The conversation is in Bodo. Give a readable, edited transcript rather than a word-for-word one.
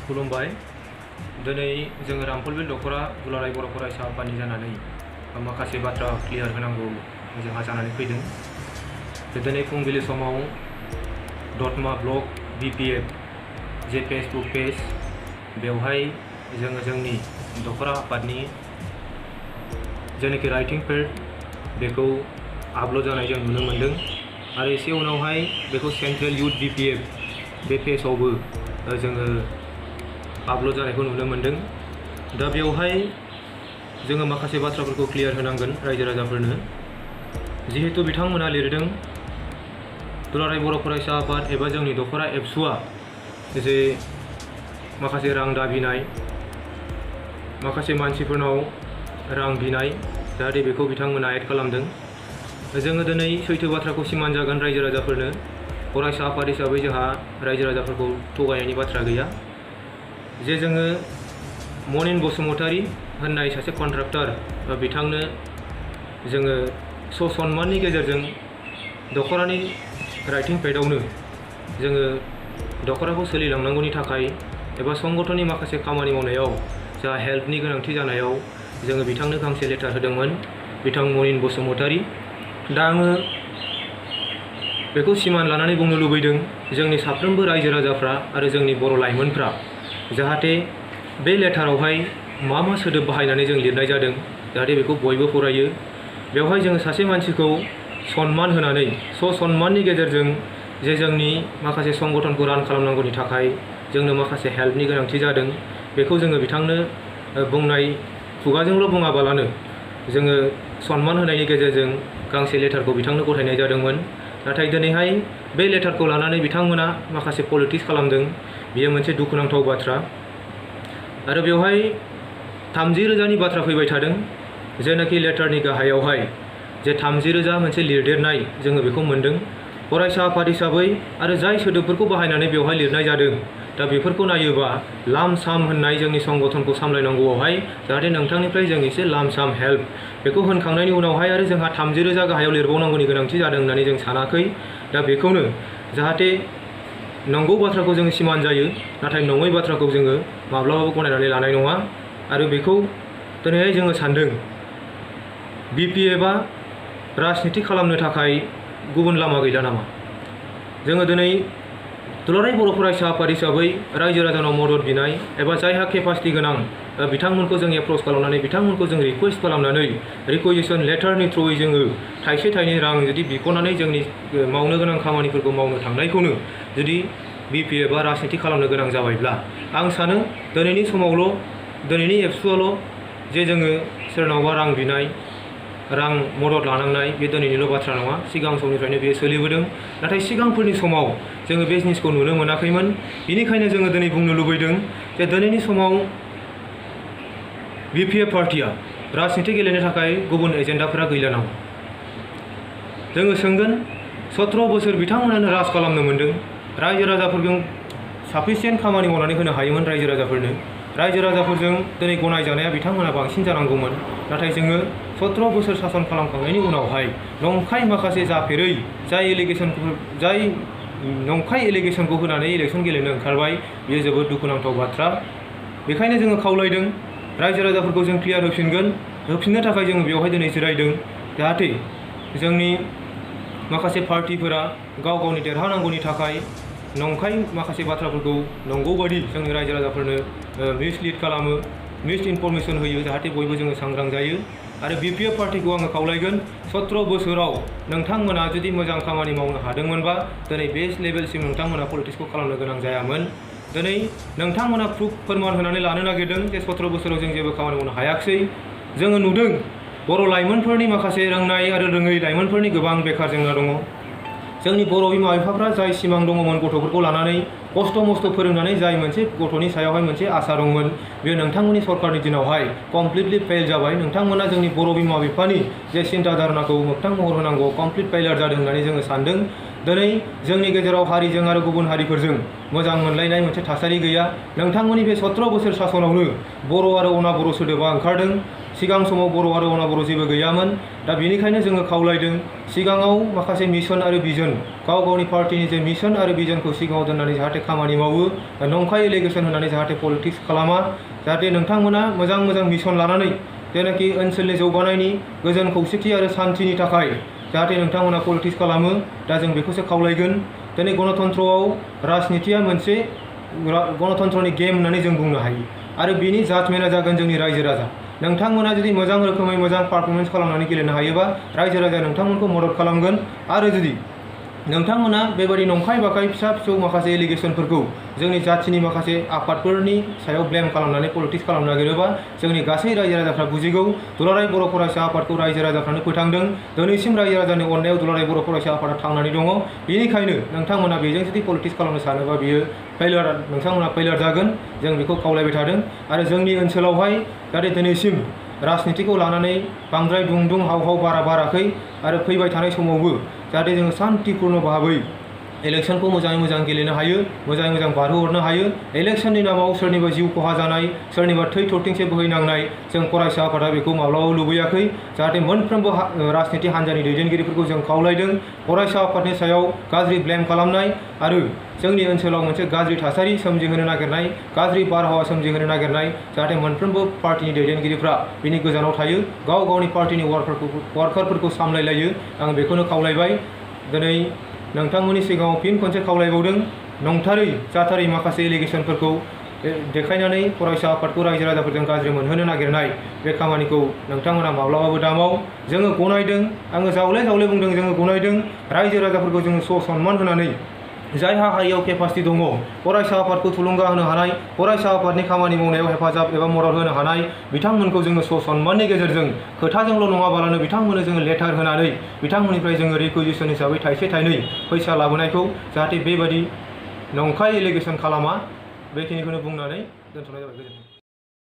खुलुमबाय। दिनै जोङो रामफलबिल दख'रा दुलाराय बर' फरायसा आफादनि जानानै माखासे बाथ्रा क्लियार होनांगौ जोंहा जानानै फैदों। दिनै फुंबिलि समाव दतमा ब्लक BPF जे फेसबुक पेज बेवहाय जोङो जोंनि दख'रा आफादनि जेनाखि राइटिं पेड बेखौ आपल'ड जानाय जों नुनो मोन्दों आरो एसे उनावहाय बेखौ सेन्ट्रेल इउथ BPF बे पेजआवबो जोङो आपल'ड जानायखौ नुनो मोन्दों। दा बेवहाय जोङो माखासे बाथ्राफोरखौ क्लियार होनांगोन रायजो राजाफोरनो। जिहेतु बिथांमोना लिरदों दुलाराय बर' फरायसा आफाद एबा जोंनि दख'रा एबसुआ जे माखासे रां दाबिनाय, माखासे मानसिफोरनाव रां बिनाय, जाहाथे बेखौ बिथांमोना एड खालामदों। जोङो दिनै सैथो बाथ्राखौ सिमान जागोन रायजो राजाफोरनो। फरायसा आफाद हिसाबै जोंहा रायजो राजाफोरखौ थगायनायनि बाथ्रा गैया। जे जोङो मनिन बसुमतारी होननाय सासे कन्ट्राक्टर बिथांनो जोङो ससनमाननि गेजेरजों दख'रानि राइटिं पेडआवनो जोङो दख'राखौ सोलिलांनांगौनि थाखाय एबा संगठननि माखासे खामानि मावनायाव जा हेल्पनि गोनांथि जानायाव जोङो बिथांनो गांसे लेटार होदोंमोन, बिथां मनिन बसुमतारी। दा आङो बेखौ सिमान लानानै बुंनो लुबैदों जोंनि साफ्रोमबो रायजो राजाफ्रा आरो जोंनि बर' लाइमोनफ्रा जाहाथे बे लेटारावहाय मा सोदोब बाहायनानै जों लिरनाय जादों जाहाथे बेखौ बयबो फरायो। बेवहाय जोङो सासे मानसिखौ सनमान होनानै सनमाननि गेजेरजों जे जोंनि माखासे संगठनखौ रान खालामनांगौनि थाखाय जोंनो माखासे हेल्पनि गोनांथि जादों, बेखौ जोङो बिथांनो बुंनाय खुगाजोंल' बुङाबालानो जोङो सनमान होनायनि गेजेरजों गांसे लेटारखौ बिथांनो गथायनाय जादोंमोन। नाथाय दिनैहाय बे लेटारखौ लानानै बिथांमोना माखासे पलिटिक्स खालामदों। बियो मोनसे दुखुनांथाव बाथ्रा आरो बेवहाय 30,000नि बाथ्रा फैबाय थादों। जेनाखि लेटारनि गाहायावहाय जे 30,000 मोनसे लिरदेरनाय जोङो बेखौ मोन्दों फरायसा आफाद हिसाबै आरो जाय सोदोबफोरखौ बाहायनानै बेवहाय लिरनाय जादों। दा बेफोरखौ नायोबा लाम साम होननाय जोंनि संगठनखौ सामलायनांगौआवहाय जाहाथे नोंथांनिफ्राय जों एसे लाम साम हेल्प बेखौ होनखांनायनि उनावहाय आरो जोंहा 30,000 गाहायाव लिरबावनांगौनि गोनांथि जादों होननानै जों सानाखै। दा बेखौनो जाहाथे नंगौ बाथ्राखौ जोङो सिमान जायो, नाथाय नङै बाथ्राखौ जोङो माब्लाबाबो गनायनानै लानाय नङा। आरो बेखौ दिनैहाय जोङो सान्दों BPFआ राजनिति खालामनो थाखाय गुबुन लामा गैला नामा। जोङो दिनै दुलाराय बर' फरायसा आफाद हिसाबै रायजो राजानाव मदद बिनाय एबा जायहा केपासिटि गोनां बिथांमोनखौ जों एप्रच खालामनानै बिथांमोनखौ जों रिकुवेस्ट खालामनानै रिकुवेशन लेटारनि थ्रुयै जोङो थाइसे थाइनै रां जुदि बिख'नानै जोंनि मावनो गोनां खामानिफोरखौ मावनो थांनायखौनो जुदि BPFआ राजनिति खालामनो गोनां जाबायब्ला आं सानो दिनैनि समावल' दिनैनि एबसुआल' जे जोङो सोरनावबा रां बिनाय, रां मदद लानांनाय बे दिनैनिल' बाथ्रा नङा। सिगां समनिफ्रायनो बेयो सोलिबोदों, नाथाय सिगांफोरनि समाव जोङो बे जिनिसखौ नुनो मोनाखैमोन। बेनिखायनो जोङो दिनै बुंनो लुबैदों जे दिनैनि समाव BPF पार्टिया राजनिति गेलेनो थाखाय गुबुन एजेन्डाफोरा गैला नामा। जोङो सोंगोन 17 बोसोर बिथांमोनानो राज खालामनो मोन्दों। रायजो राजाफोरजों साफिसियेन्ट खामानि मावनानै होनो हायोमोन रायजो राजाफोरनो। रायजो राजाफोरजों दिनै गनायजानाया बिथांमोना बांसिन जानांगौमोन। नाथाय जोङो 17 बोसोर सासन खालामखांनायनि उनावहाय नंखाय माखासे जाफेरै जाय नंखाय एलिगेसनखौ होनानै इलेक्सन गेलेनो ओंखारबाय, बेयो जोबोद दुखुनांथाव बाथ्रा। बेखायनो जोङो खावलायदों रायजो राजाफोरखौ जों क्लियार होफिननो थाखाय जोङो बेवहाय दिनै जिरायदों जाहाथे जोंनि माखासे पार्टिफोरा गाव गावनि देरहानांगौनि थाखाय नंखाय माखासे बाथ्राफोरखौ नंगौ बायदि जोंनि रायजो राजाफोरनो मिसलिड खालामो, मिस इनफरमेसन होयो, जाहाथे बयबो जोङो सांग्रां जायो। आरो BPF पार्टिखौ आङो खावलायगोन 17 बोसोराव नोंथांमोना जुदि मोजां खामानि मावनो हादोंमोनबा दिनै बे लेभेलसिम नोंथांमोना पलिटिक्सखौ खालामनो गोनां जायामोन। दिनै नोंथांमोना प्रुफ फोरमान होनानै लानो नागिरदों जे 17 बोसोराव जों जेबो खामानि मावनो हायाखिसै। जोङो नुदों बर' लाइमोनफोरनि माखासे रोंनाय आरो रोङै लाइमोनफोरनि गोबां बेखार जेंना दङ। जोंनि बर' बिमा बिफाफ्रा जाय सिमां दङमोन गथ'फोरखौ लानानै खस्थ' मस्थ' फोरोंनानै जाय मोनसे गथ'नि सायावहाय मोनसे आसा दंमोन, बेयो नोंथांमोननि सरकारनि दिनावहाय कमप्लिटलि फेल जाबाय। नोंथांमोना जोंनि बर' बिमा बिफानि जे सिन्था धारणाखौ मोगथां महर होनांगौ कमप्लिट फेलियर जादों होननानै जोङो सान्दों। दिनै जोंनि गेजेराव हारिजों आरो गुबुन हारिफोरजों मोजां मोनलायनाय मोनसे थासारि गैया। नोंथांमोननि बे 17 बोसोर सासनावनो बर' आरो अना बर' सोदोबा ओंखारदों। सिगां समाव बर' आरो अनाबर' जेबो गैयामोन। दा बेनिखायनो जोङो खावलायदों सिगाङाव माखासे मिशन आरो भिजन गाव गावनि पार्टिनि जे मिशन आरो भिजनखौ सिगाङाव दोननानै जाहाथे खामानि मावो, नंखाय एलिगेसन होनानै जाहाथे पलिटिक्स खालामा, जाहाथे नोंथांमोना मोजां मोजां मिशन लानानै जेनाखि ओनसोलनि जौगानायनि गोजोन खौसेथि आरो शान्तिनि थाखाय जाहाथे नोंथांमोना पलिटिक्स खालामो। दा जों बेखौसो खावलायगोन। दिनै गणतन्त्रआव राजनितिया मोनसे गणतन्त्रनि गेम होननानै जों बुंनो हायो आरो बिनि जाजमेन्टआ जागोन जोंनि रायजो राजा। नोंथांमोना जुदि मोजां रोखोमै मोजां पारफरमेन्स खालामनानै गेलेनो हायोबा रायजो राजाया नोंथांमोनखौ मदद खालामगोन। आरो जुदि नोंथांमोना बेबायदि नंखाय बाखाय फिसा फिसौ माखासे एलिगेसनफोरखौ जोंनि जाथिनि माखासे आफादफोरनि सायाव ब्लेम खालामनानै पलिटिक्स खालामनो नागिरोबा जोंनि गासै रायजो राजाफ्रा बुजिगौ दुलाराय बर' फरायसा आफादखौ रायजो राजाफ्रानो फोथांदों। दिनैसिम रायजो राजानि अननायाव दुलाराय बर' फरायसा आफादा थांनानै दङ। बेनिखायनो नोंथांमोना बेजों जुदि पलिटिक्स खालामनो सानोबा बियो नोंथांमोना फेलियर जागोन। जों बेखौ खावलायबाय थादों। आरो जोंनि ओनसोलावहाय जाहाथे दिनैसिम राजनितिखौ लानानै बांद्राय दुं हाव हाव बारा बाराखै आरो फैबाय थानाय समावबो जाहाथे जोङो शान्तिपूर्ण भाबै इलेक्शनखौ मोजाङै मोजां गेलेनो हायो, मोजाङै मोजां बारहोहरनो हायो। इलेक्शननि नामाव सोरनिबा जिउ खहा जानाय, सोरनिबा थै थरथिंसे बोहैनांनाय जों फरायसा आफादा बेखौ माब्लाबाबो लुबैयाखै। जाहाथे मोनफ्रोमबो राजनिति हान्जानि दैदेनगिरिफोरखौ जों खावलायदों फरायसा आफादनि सायाव गाज्रि ब्लेम खालामनाय आरो जोंनि ओनसोलाव मोनसे गाज्रि थासारि सोमजिहोनो नागिरनाय, गाज्रि बारहावा सोमजिहोनो नागिरनाय जाहाथे मोनफ्रोमबो पार्टिनि दैदेनगिरिफ्रा बिनि गोजानाव थायो, गाव गावनि पार्टिनि वार्कारफोरखौ सामलायलायो। आं बेखौनो खावलायबाय। दिनै नोंथांमोननि सिगाङाव फिन खनसे खावलायबावदों नंथारै जाथारै माखासे एलिगेसनफोरखौ देखायनानै फरायसा आफादखौ रायजो राजाफोरजों गाज्रि मोनहोनो नागिरनाय बे खामानिखौ नोंथांमोना माब्लाबाबो दामाव। जोङो गनायदों, आङो जावले जावले बुंदों, जोङो गनायदों रायजो राजाफोरखौ जोङो सनमान होनानै जायहा हारियाव केपासिटि दङ फरायसा आफादखौ थुलुंगा होनो हानाय, फरायसा आफादनि खामानि मावनायाव हेफाजाब एबा मदद होनो हानाय बिथांमोनखौ जोङो सनमाननि गेजेरजों खोथाजोंल' नङाबालानो बिथांमोननो जोङो लेटार होनानै बिथांमोननिफ्राय जोङो रिकुइजिसन हिसाबै थाइसे थाइनै फैसा लाबोनायखौ जाहाथे बेबायदि नंखाय एलिगेसन खालामा बेखिनिखौनो बुंनानै दोनथ'नाय जाबाय। गोजोन्थों।